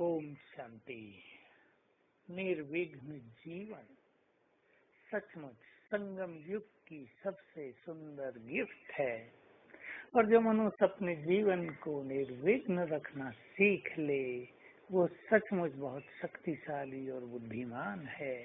ओम शांति। निर्विघ्न जीवन सचमुच संगम युग की सबसे सुंदर गिफ्ट है। और जो मनुष्य अपने जीवन को निर्विघ्न रखना सीख ले, वो सचमुच बहुत शक्तिशाली और बुद्धिमान है।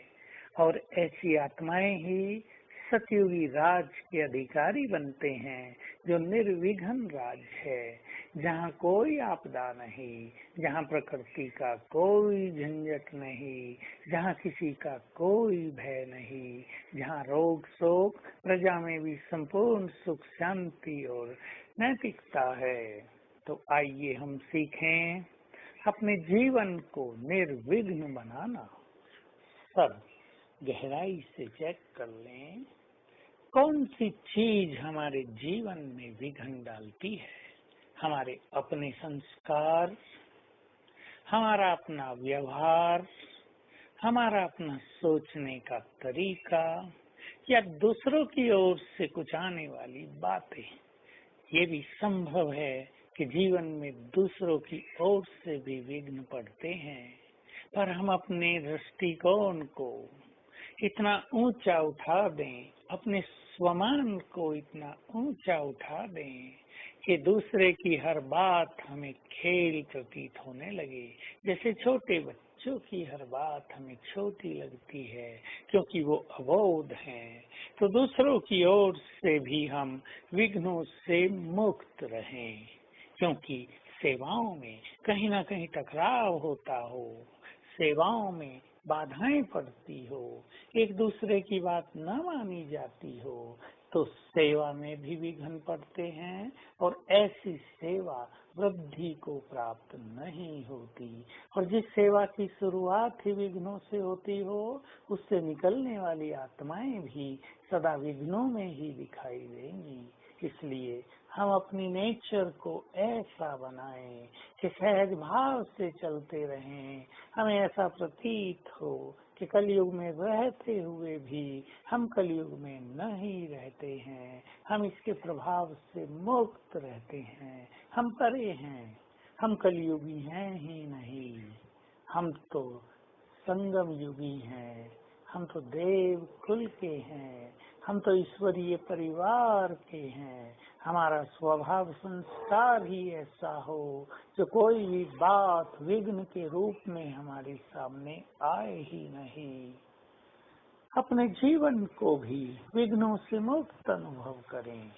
और ऐसी आत्माएं ही सतयुगी राज के अधिकारी बनते हैं, जो निर्विघ्न राज है, जहाँ कोई आपदा नहीं, जहाँ प्रकृति का कोई झंझट नहीं, जहाँ किसी का कोई भय नहीं, जहाँ रोग शोक, प्रजा में भी संपूर्ण सुख शांति और नैतिकता है। तो आइए हम सीखें अपने जीवन को निर्विघ्न बनाना। सब गहराई से चेक कर लें, कौन सी चीज हमारे जीवन में विघ्न डालती है। हमारे अपने संस्कार, हमारा अपना व्यवहार, हमारा अपना सोचने का तरीका, या दूसरों की ओर से कुछ आने वाली बातें। ये भी संभव है कि जीवन में दूसरों की ओर से भी विघ्न पड़ते हैं, पर हम अपने दृष्टिकोण को इतना ऊंचा उठा दें, अपने स्वमान को इतना ऊंचा उठा दें कि दूसरे की हर बात हमें खेल प्रतीत होने लगे। जैसे छोटे बच्चों की हर बात हमें छोटी लगती है, क्योंकि वो अबोध हैं। तो दूसरों की ओर से भी हम विघ्नों से मुक्त रहें, क्योंकि सेवाओं में कहीं ना कहीं टकराव होता हो, सेवाओं में बाधाएं पड़ती हो, एक दूसरे की बात न मानी जाती हो, तो सेवा में भी विघ्न पड़ते हैं। और ऐसी सेवा वृद्धि को प्राप्त नहीं होती। और जिस सेवा की शुरुआत ही विघ्नों से होती हो, उससे निकलने वाली आत्माएं भी सदा विघ्नों में ही दिखाई देंगी। इसलिए हम अपनी नेचर को ऐसा बनाएं कि सहज भाव से चलते रहें। हमें ऐसा प्रतीत हो कि कलयुग में रहते हुए भी हम कलयुग में नहीं रहते हैं, हम इसके प्रभाव से मुक्त रहते हैं, हम परे हैं, हम कलयुगी हैं ही नहीं, हम तो संगम युगी हैं, हम तो देव कुल के हैं, हम तो ईश्वरीय परिवार के हैं। हमारा स्वभाव संस्कार ही ऐसा हो जो कोई भी बात विघ्न के रूप में हमारे सामने आए ही नहीं। अपने जीवन को भी विघ्नों से मुक्त अनुभव करें।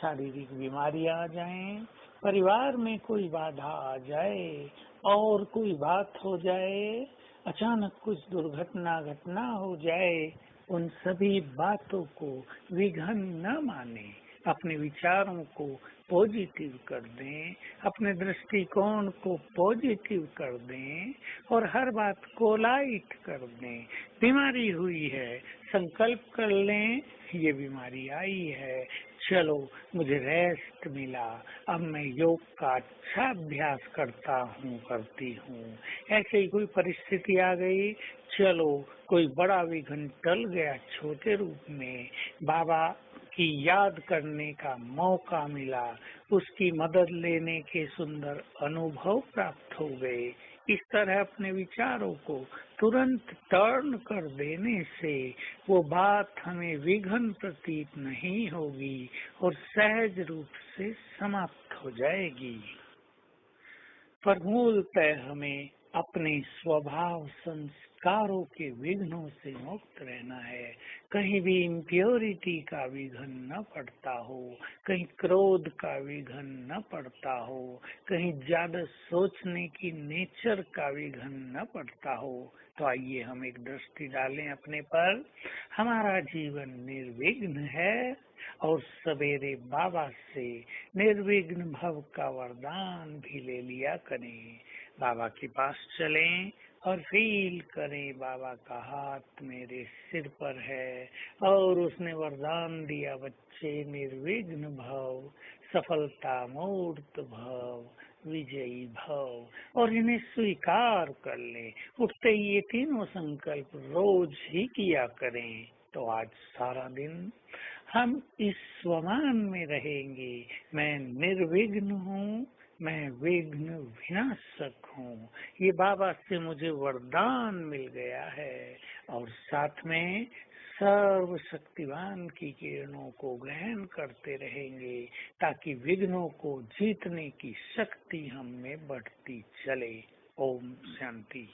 शारीरिक बीमारियां आ जाएं, परिवार में कोई बाधा आ जाए और कोई बात हो जाए, अचानक कुछ घटना हो जाए, उन सभी बातों को विघ्न न माने। अपने विचारों को पॉजिटिव कर दें, अपने दृष्टिकोण को पॉजिटिव कर दें और हर बात को लाइट कर दें। बीमारी हुई है, संकल्प कर लें, ये बीमारी आई है, चलो मुझे रेस्ट मिला, अब मैं योग का अच्छा अभ्यास करती हूँ। ऐसे ही कोई परिस्थिति आ गई, चलो कोई बड़ा विघ्न टल गया छोटे रूप में, बाबा की याद करने का मौका मिला, उसकी मदद लेने के सुंदर अनुभव प्राप्त हो गए। इस तरह अपने विचारों को तुरंत टर्न कर देने से वो बात हमें विघ्न प्रतीत नहीं होगी और सहज रूप से समाप्त हो जाएगी। पर मूलतः हमें अपने स्वभाव संस्कारों के विघ्नों से मुक्त रहना है। कहीं भी इम्प्योरिटी का विघ्न न पड़ता हो, कहीं क्रोध का विघ्न न पड़ता हो, कहीं ज्यादा सोचने की नेचर का विघ्न न पड़ता हो। तो आइए हम एक दृष्टि डालें अपने पर। हमारा जीवन निर्विघ्न है और सवेरे बाबा से निर्विघ्न भव का वरदान भी ले लिया करें। बाबा के पास चलें और फील करें बाबा का हाथ मेरे सिर पर है और उसने वरदान दिया, बच्चे निर्विघ्न भव, सफलता मूर्त भव, विजयी भव। और इन्हें स्वीकार कर लें। उठते ही ये तीनों संकल्प रोज ही किया करें। तो आज सारा दिन हम इस स्वमान में रहेंगे, मैं निर्विघ्न हूँ, मैं विघ्न विनाशक हूँ। ये बाबा से मुझे वरदान मिल गया है और साथ में सर्व शक्तिवान की किरणों को ग्रहण करते रहेंगे ताकि विघ्नों को जीतने की शक्ति हम में बढ़ती चले। ओम शांति।